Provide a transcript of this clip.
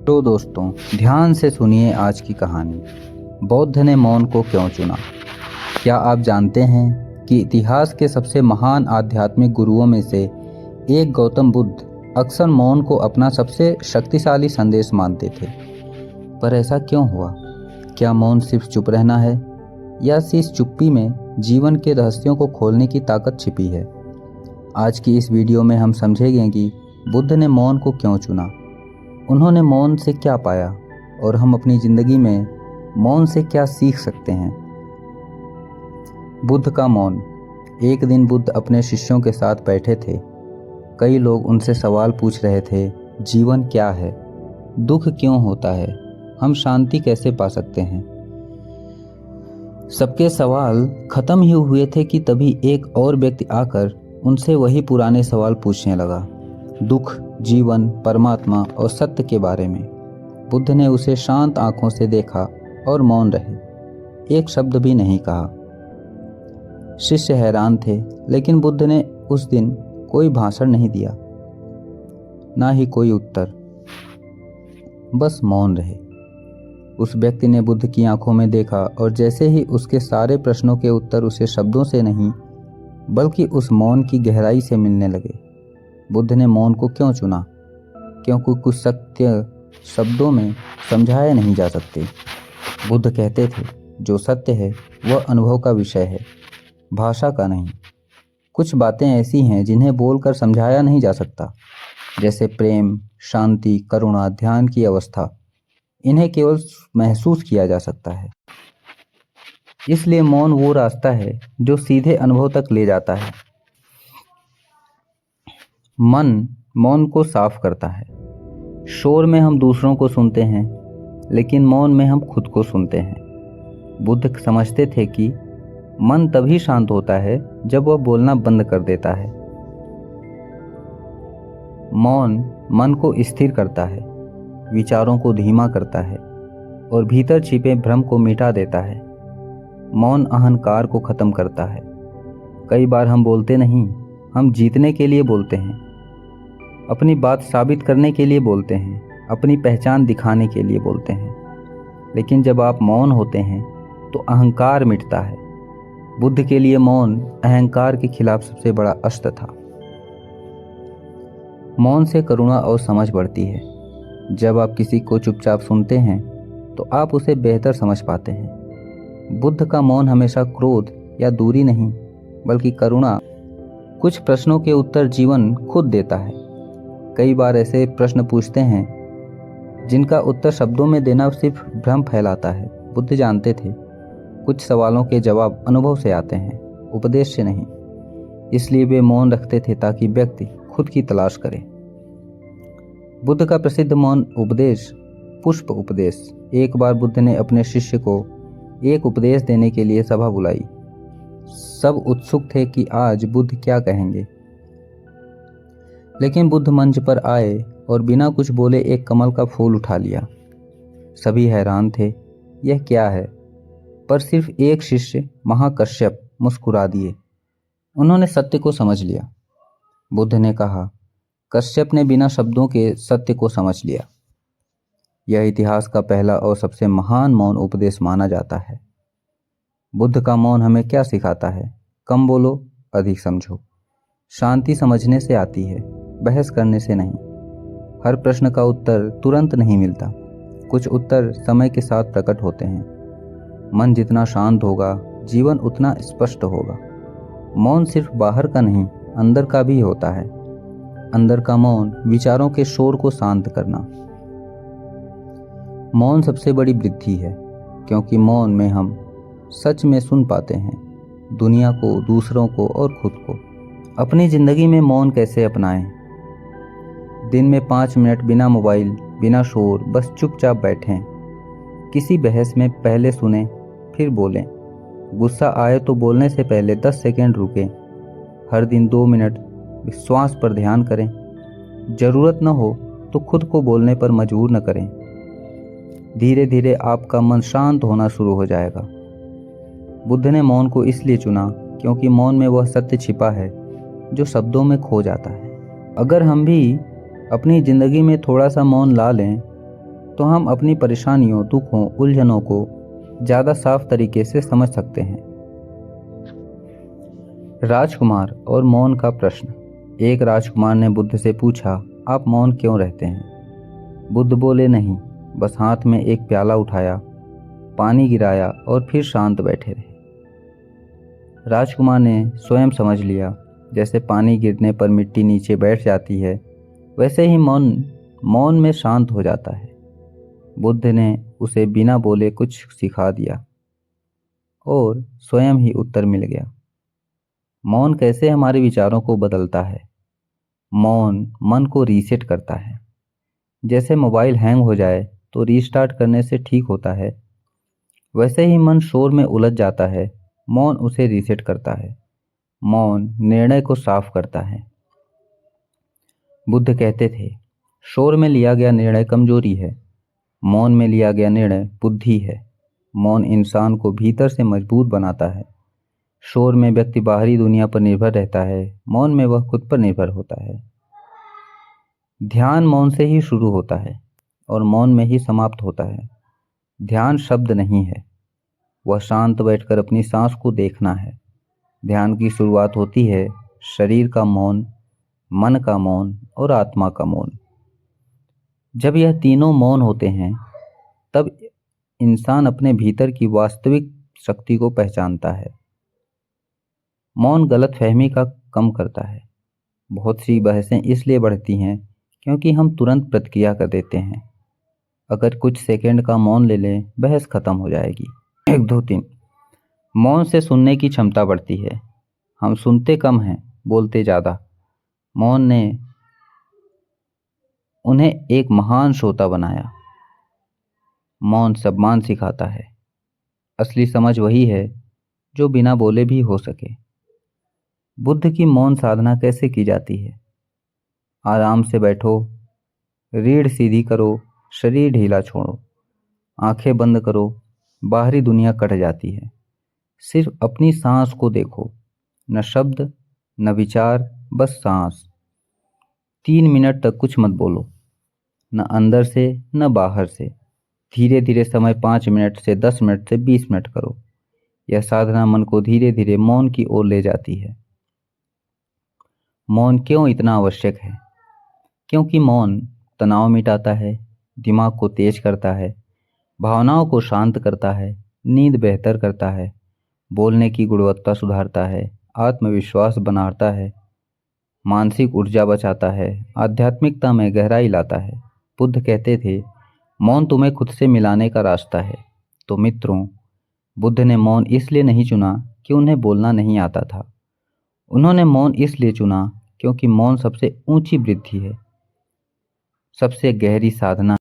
तो दोस्तों, ध्यान से सुनिए आज की कहानी। बौद्ध ने मौन को क्यों चुना? क्या आप जानते हैं कि इतिहास के सबसे महान आध्यात्मिक गुरुओं में से एक गौतम बुद्ध अक्सर मौन को अपना सबसे शक्तिशाली संदेश मानते थे। पर ऐसा क्यों हुआ? क्या मौन सिर्फ चुप रहना है, या इस चुप्पी में जीवन के रहस्यों को खोलने की ताकत छिपी है? आज की इस वीडियो में हम समझेंगे कि बुद्ध ने मौन को क्यों चुना, उन्होंने मौन से क्या पाया और हम अपनी ज़िंदगी में मौन से क्या सीख सकते हैं। बुद्ध का मौन। एक दिन बुद्ध अपने शिष्यों के साथ बैठे थे। कई लोग उनसे सवाल पूछ रहे थे, जीवन क्या है, दुख क्यों होता है, हम शांति कैसे पा सकते हैं। सबके सवाल खत्म ही हुए थे कि तभी एक और व्यक्ति आकर उनसे वही पुराने सवाल पूछने लगा, दुख, जीवन, परमात्मा और सत्य के बारे में। बुद्ध ने उसे शांत आंखों से देखा और मौन रहे, एक शब्द भी नहीं कहा। शिष्य हैरान थे, लेकिन बुद्ध ने उस दिन कोई भाषण नहीं दिया, ना ही कोई उत्तर, बस मौन रहे। उस व्यक्ति ने बुद्ध की आंखों में देखा और जैसे ही उसके सारे प्रश्नों के उत्तर उसे शब्दों से नहीं बल्कि उस मौन की गहराई से मिलने लगे। बुद्ध ने मौन को क्यों चुना? क्योंकि कुछ सत्य शब्दों में समझाए नहीं जा सकते। बुद्ध कहते थे, जो सत्य है वह अनुभव का विषय है, भाषा का नहीं। कुछ बातें ऐसी हैं जिन्हें बोलकर समझाया नहीं जा सकता, जैसे प्रेम, शांति, करुणा, ध्यान की अवस्था। इन्हें केवल महसूस किया जा सकता है। इसलिए मौन वो रास्ता है जो सीधे अनुभव तक ले जाता है। मन मौन को साफ करता है। शोर में हम दूसरों को सुनते हैं, लेकिन मौन में हम खुद को सुनते हैं। बुद्ध समझते थे कि मन तभी शांत होता है जब वह बोलना बंद कर देता है। मौन मन को स्थिर करता है, विचारों को धीमा करता है और भीतर छिपे भ्रम को मिटा देता है। मौन अहंकार को खत्म करता है। कई बार हम बोलते नहीं, हम जीतने के लिए बोलते हैं, अपनी बात साबित करने के लिए बोलते हैं, अपनी पहचान दिखाने के लिए बोलते हैं। लेकिन जब आप मौन होते हैं तो अहंकार मिटता है। बुद्ध के लिए मौन अहंकार के खिलाफ सबसे बड़ा अस्त्र था। मौन से करुणा और समझ बढ़ती है। जब आप किसी को चुपचाप सुनते हैं तो आप उसे बेहतर समझ पाते हैं। बुद्ध का मौन हमेशा क्रोध या दूरी नहीं, बल्कि करुणा। कुछ प्रश्नों के उत्तर जीवन खुद देता है। कई बार ऐसे प्रश्न पूछते हैं जिनका उत्तर शब्दों में देना सिर्फ भ्रम फैलाता है। बुद्ध जानते थे, कुछ सवालों के जवाब अनुभव से आते हैं, उपदेश से नहीं। इसलिए वे मौन रखते थे ताकि व्यक्ति खुद की तलाश करे। बुद्ध का प्रसिद्ध मौन उपदेश, पुष्प उपदेश। एक बार बुद्ध ने अपने शिष्य को एक उपदेश देने के लिए सभा बुलाई। सब उत्सुक थे कि आज बुद्ध क्या कहेंगे। लेकिन बुद्ध मंच पर आए और बिना कुछ बोले एक कमल का फूल उठा लिया। सभी हैरान थे, यह क्या है? पर सिर्फ एक शिष्य, महाकश्यप, मुस्कुरा दिए। उन्होंने सत्य को समझ लिया। बुद्ध ने कहा, कश्यप ने बिना शब्दों के सत्य को समझ लिया। यह इतिहास का पहला और सबसे महान मौन उपदेश माना जाता है। बुद्ध का मौन हमें क्या सिखाता है? कम बोलो, अधिक समझो। शांति समझने से आती है, बहस करने से नहीं। हर प्रश्न का उत्तर तुरंत नहीं मिलता, कुछ उत्तर समय के साथ प्रकट होते हैं। मन जितना शांत होगा, जीवन उतना स्पष्ट होगा। मौन सिर्फ बाहर का नहीं, अंदर का भी होता है। अंदर का मौन, विचारों के शोर को शांत करना। मौन सबसे बड़ी वृद्धि है, क्योंकि मौन में हम सच में सुन पाते हैं, दुनिया को, दूसरों को और खुद को। अपनी जिंदगी में मौन कैसे अपनाएं? दिन में 5 मिनट बिना मोबाइल, बिना शोर, बस चुपचाप बैठें। किसी बहस में पहले सुनें, फिर बोलें। गुस्सा आए तो बोलने से पहले 10 सेकंड रुकें। हर दिन 2 मिनट श्वास पर ध्यान करें। ज़रूरत न हो तो खुद को बोलने पर मजबूर न करें। धीरे धीरे आपका मन शांत होना शुरू हो जाएगा। बुद्ध ने मौन को इसलिए चुना क्योंकि मौन में वह सत्य छिपा है जो शब्दों में खो जाता है। अगर हम भी अपनी ज़िंदगी में थोड़ा सा मौन ला लें तो हम अपनी परेशानियों, दुखों, उलझनों को ज़्यादा साफ तरीके से समझ सकते हैं। राजकुमार और मौन का प्रश्न। एक राजकुमार ने बुद्ध से पूछा, आप मौन क्यों रहते हैं? बुद्ध बोले, नहीं, बस हाथ में एक प्याला उठाया, पानी गिराया और फिर शांत बैठे रहे। राजकुमार ने स्वयं समझ लिया, जैसे पानी गिरने पर मिट्टी नीचे बैठ जाती है, वैसे ही मौन मौन में शांत हो जाता है। बुद्ध ने उसे बिना बोले कुछ सिखा दिया और स्वयं ही उत्तर मिल गया। मौन कैसे हमारे विचारों को बदलता है? मौन मन को रीसेट करता है। जैसे मोबाइल हैंग हो जाए तो रीस्टार्ट करने से ठीक होता है, वैसे ही मन शोर में उलझ जाता है, मौन उसे रीसेट करता है। मौन निर्णय को साफ करता है। बुद्ध कहते थे, शोर में लिया गया निर्णय कमजोरी है, मौन में लिया गया निर्णय बुद्धि है। मौन इंसान को भीतर से मजबूत बनाता है। शोर में व्यक्ति बाहरी दुनिया पर निर्भर रहता है, मौन में वह खुद पर निर्भर होता है। ध्यान मौन से ही शुरू होता है और मौन में ही समाप्त होता है। ध्यान शब्द नहीं है, वह शांत बैठकर अपनी सांस को देखना है। ध्यान की शुरुआत होती है शरीर का मौन, मन का मौन और आत्मा का मौन। जब यह तीनों मौन होते हैं, तब इंसान अपने भीतर की वास्तविक शक्ति को पहचानता है। मौन गलतफहमी का कम करता है। बहुत सी बहसें इसलिए बढ़ती हैं क्योंकि हम तुरंत प्रतिक्रिया कर देते हैं। अगर कुछ सेकंड का मौन ले लें, बहस खत्म हो जाएगी। 1 2 3। मौन से सुनने की क्षमता बढ़ती है। हम सुनते कम हैं, बोलते ज़्यादा। मौन ने उन्हें एक महान श्रोता बनाया। मौन सम्मान सिखाता है। असली समझ वही है जो बिना बोले भी हो सके। बुद्ध की मौन साधना कैसे की जाती है? आराम से बैठो, रीढ़ सीधी करो, शरीर ढीला छोड़ो, आंखें बंद करो, बाहरी दुनिया कट जाती है। सिर्फ अपनी सांस को देखो, न शब्द न विचार, बस सांस। 3 मिनट तक कुछ मत बोलो, न अंदर से न बाहर से। धीरे धीरे समय 5 मिनट से 10 मिनट से 20 मिनट करो। यह साधना मन को धीरे धीरे मौन की ओर ले जाती है। मौन क्यों इतना आवश्यक है? क्योंकि मौन तनाव मिटाता है, दिमाग को तेज करता है, भावनाओं को शांत करता है, नींद बेहतर करता है, बोलने की गुणवत्ता सुधारता है, आत्मविश्वास बनाता है, मानसिक ऊर्जा बचाता है, आध्यात्मिकता में गहराई लाता है। बुद्ध कहते थे, मौन तुम्हें खुद से मिलाने का रास्ता है। तो मित्रों, बुद्ध ने मौन इसलिए नहीं चुना कि उन्हें बोलना नहीं आता था। उन्होंने मौन इसलिए चुना क्योंकि मौन सबसे ऊंची वृद्धि है, सबसे गहरी साधना